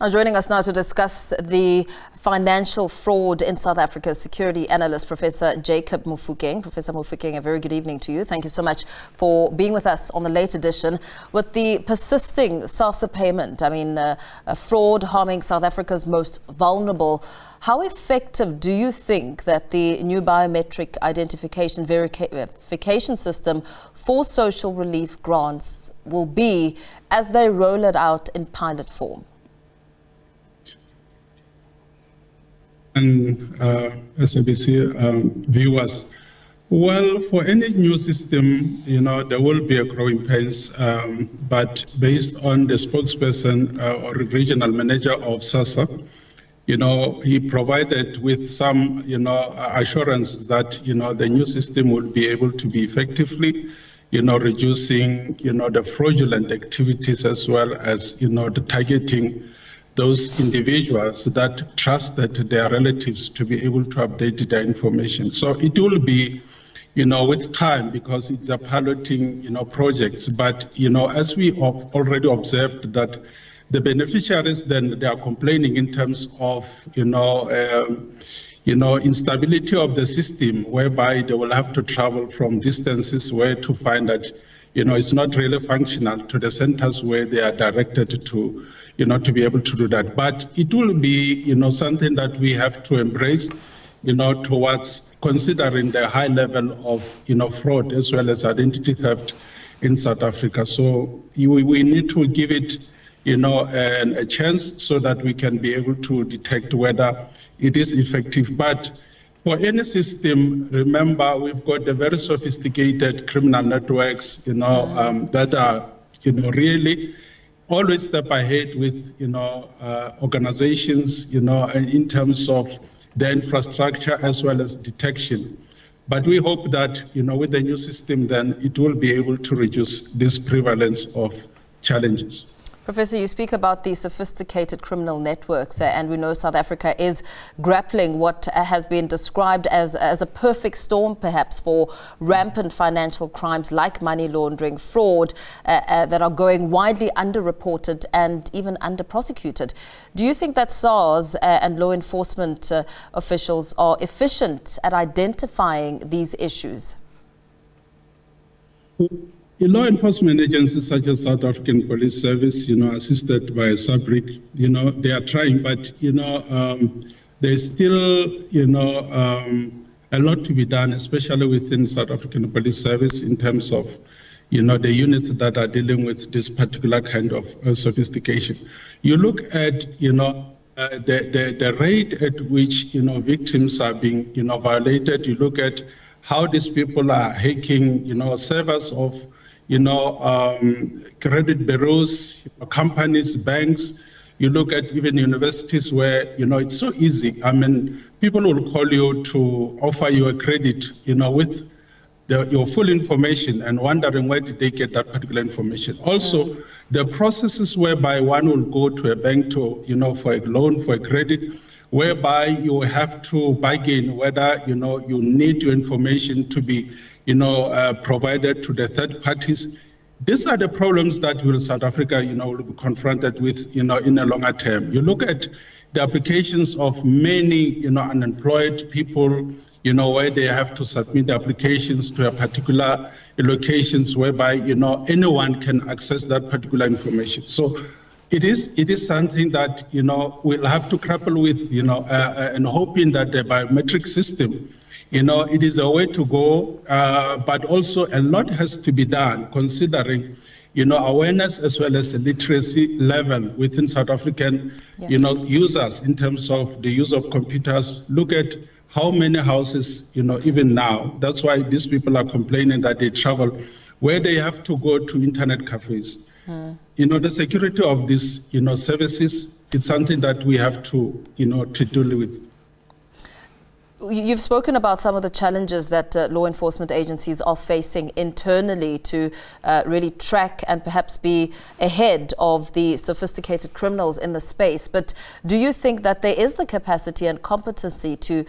Now joining us now to discuss the financial fraud in South Africa, security analyst Professor Jacob Mofokeng. Professor Mofokeng, a very good evening to you. Thank you so much for being with us on the late edition. With the persisting SASSA payment, a fraud harming South Africa's most vulnerable, how effective do you think that the new biometric identification verification system for social relief grants will be as they roll it out in pilot form? And SABC viewers, well, for any new system, there will be a growing pains, but based on the spokesperson or regional manager of SASSA, he provided with some, assurance that, the new system will be able to be effectively, reducing, the fraudulent activities as well as, the targeting those individuals that trusted their relatives to be able to update their information. So it will be, with time, because it's a piloting, projects. But, as we have already observed that the beneficiaries, then they are complaining in terms of, instability of the system, whereby they will have to travel from distances where to find that, it's not really functional to the centers where they are directed to, to be able to do that. But it will be, something that we have to embrace, towards considering the high level of, fraud as well as identity theft in South Africa. So we need to give it, a chance so that we can be able to detect whether it is effective. But for any system, remember, we've got the very sophisticated criminal networks, that are, really always step ahead with, organizations, in terms of the infrastructure as well as detection. But we hope that, with the new system, then it will be able to reduce this prevalence of challenges. Professor, you speak about the sophisticated criminal networks, and we know South Africa is grappling what has been described as a perfect storm, perhaps, for rampant financial crimes like money laundering, fraud, that are going widely underreported and even under-prosecuted. Do you think that SARS and law enforcement officials are efficient at identifying these issues? Law enforcement agencies such as South African Police Service, assisted by SABC, they are trying, but, there's still, a lot to be done, especially within South African Police Service in terms of, the units that are dealing with this particular kind of sophistication. You look at, the rate at which, victims are being, violated. You look at how these people are hacking, servers of, credit bureaus, companies, banks. You look at even universities where, it's so easy. People will call you to offer you a credit, with your full information and wondering where did they get that particular information. Also, the processes whereby one will go to a bank to, for a loan, for a credit, whereby you have to bargain whether, you need your information to be, provided to the third parties. These are the problems that South Africa, will be confronted with, in a longer term. You look at the applications of many, unemployed people, where they have to submit applications to a particular locations whereby, anyone can access that particular information. So it is something that, we'll have to grapple with, and hoping that the biometric system, it is a way to go, but also a lot has to be done considering, awareness as well as the literacy level within South African, users in terms of the use of computers. Look at how many houses, even now, that's why these people are complaining that they travel, where they have to go to internet cafes. The security of these, services, it's something that we have to, to deal with. You've spoken about some of the challenges that law enforcement agencies are facing internally to really track and perhaps be ahead of the sophisticated criminals in the space. But do you think that there is the capacity and competency to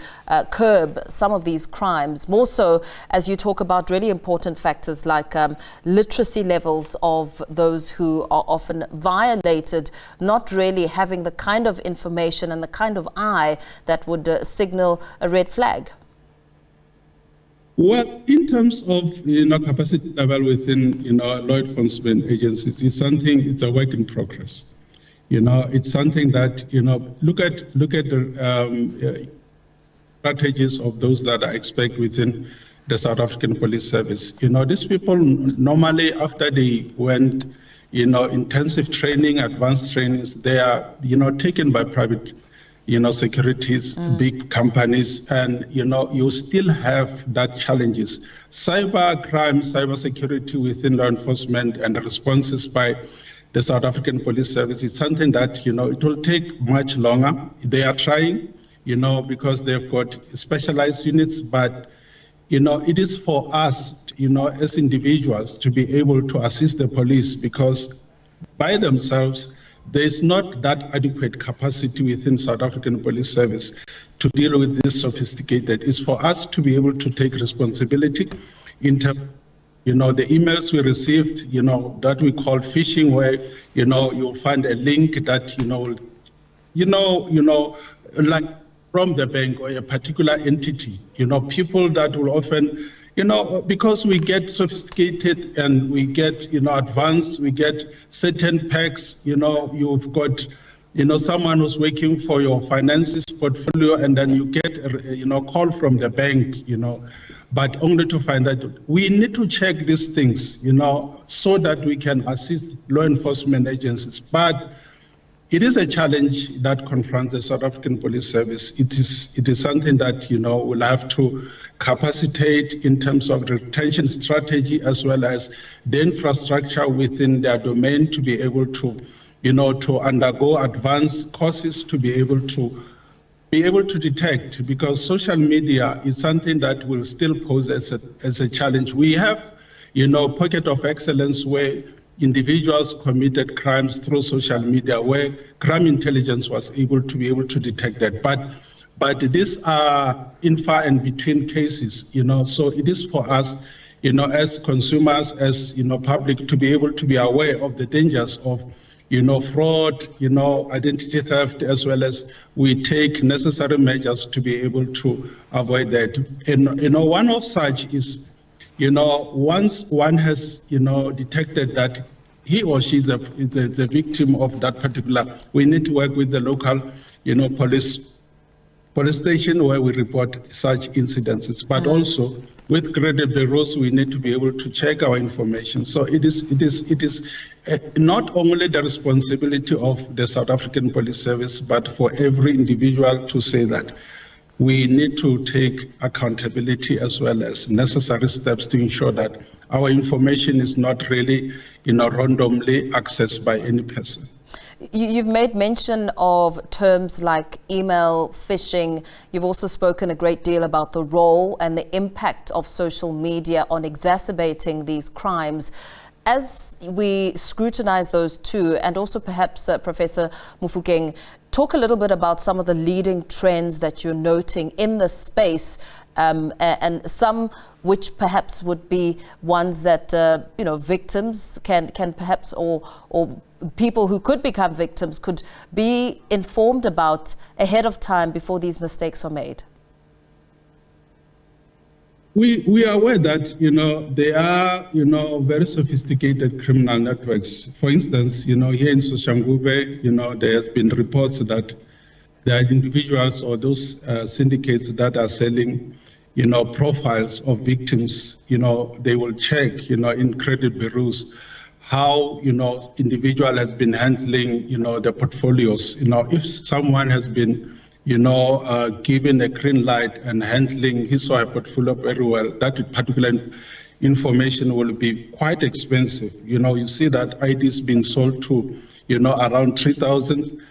curb some of these crimes, more so as you talk about really important factors like literacy levels of those who are often violated, not really having the kind of information and the kind of eye that would signal a red flag? Well, in terms of capacity level within law enforcement agencies, it's a work in progress. It's something that look at the strategies of those that are expect within the South African Police Service. These people normally, after they went intensive training, advanced trainings, they are taken by private securities, big companies, and you still have that challenges. Cyber crime, cyber security within law enforcement and the responses by the South African Police Service is something that it will take much longer. They are trying, because they've got specialized units, but it is for us, as individuals, to be able to assist the police, because by themselves, there is not that adequate capacity within South African Police Service to deal with this sophisticated. It's for us to be able to take responsibility in terms, the emails we received, that we call phishing, where, you'll find a link that, like from the bank or a particular entity, people that will often, because we get sophisticated and we get, advanced, we get certain packs, you've got, someone who's working for your finances portfolio, and then you get, call from the bank, but only to find out. We need to check these things, so that we can assist law enforcement agencies. But it is a challenge that confronts the South African Police Service. It is something that we'll have to capacitate in terms of the retention strategy, as well as the infrastructure within their domain to be able to, to undergo advanced courses to be able to detect, because social media is something that will still pose as a challenge. We have, pocket of excellence where individuals committed crimes through social media, where crime intelligence was able to detect that. But these are in far and between cases, so it is for us, as consumers, as public, to be able to be aware of the dangers of fraud, identity theft, as well as we take necessary measures to be able to avoid that. And one of such is, once one has, detected that he or she is a victim of that particular, we need to work with the local, police station where we report such incidences, but also with credit bureaus, we need to be able to check our information. So it is not only the responsibility of the South African Police Service, but for every individual to say that we need to take accountability as well as necessary steps to ensure that our information is not really, randomly accessed by any person. You've made mention of terms like email phishing. You've also spoken a great deal about the role and the impact of social media on exacerbating these crimes. As we scrutinize those two, and also perhaps Professor Mofokeng, talk a little bit about some of the leading trends that you're noting in the space, and some which perhaps would be ones that victims can perhaps, or people who could become victims could be informed about ahead of time before these mistakes are made. We are aware that, there are, very sophisticated criminal networks. For instance, here in Soshanguve, there has been reports that there are individuals or those syndicates that are selling, profiles of victims. They will check, in credit bureaus, how, individual has been handling, the portfolios. If someone has been, given a green light and handling his or her portfolio very well, that particular information will be quite expensive. You see that IDs being sold to, around 3,000.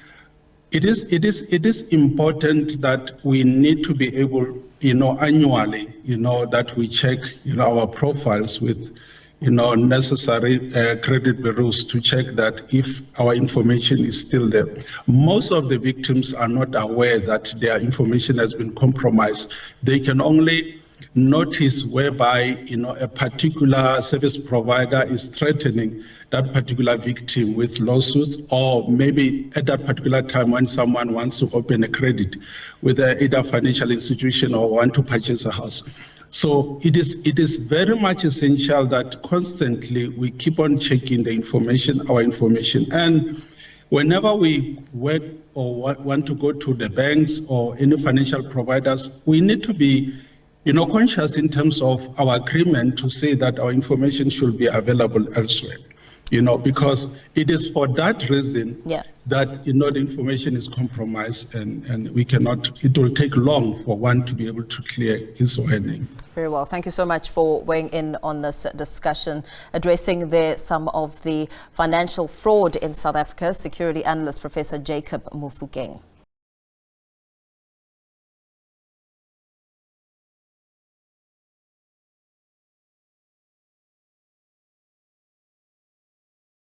It is important that we need to be able, annually, that we check, our profiles with, necessary credit bureaus to check that if our information is still there. Most of the victims are not aware that their information has been compromised. They can only notice whereby, a particular service provider is threatening that particular victim with lawsuits, or maybe at that particular time when someone wants to open a credit with either financial institution or want to purchase a house. So it is very much essential that constantly we keep on checking the information, our information. And whenever we work or want to go to the banks or any financial providers, we need to be conscious in terms of our agreement to say that our information should be available elsewhere. Because it is for that reason that, the information is compromised and we cannot, it will take long for one to be able to clear his or her name. Very well. Thank you so much for weighing in on this discussion, addressing some of the financial fraud in South Africa. Security analyst Professor Jacob Mofokeng.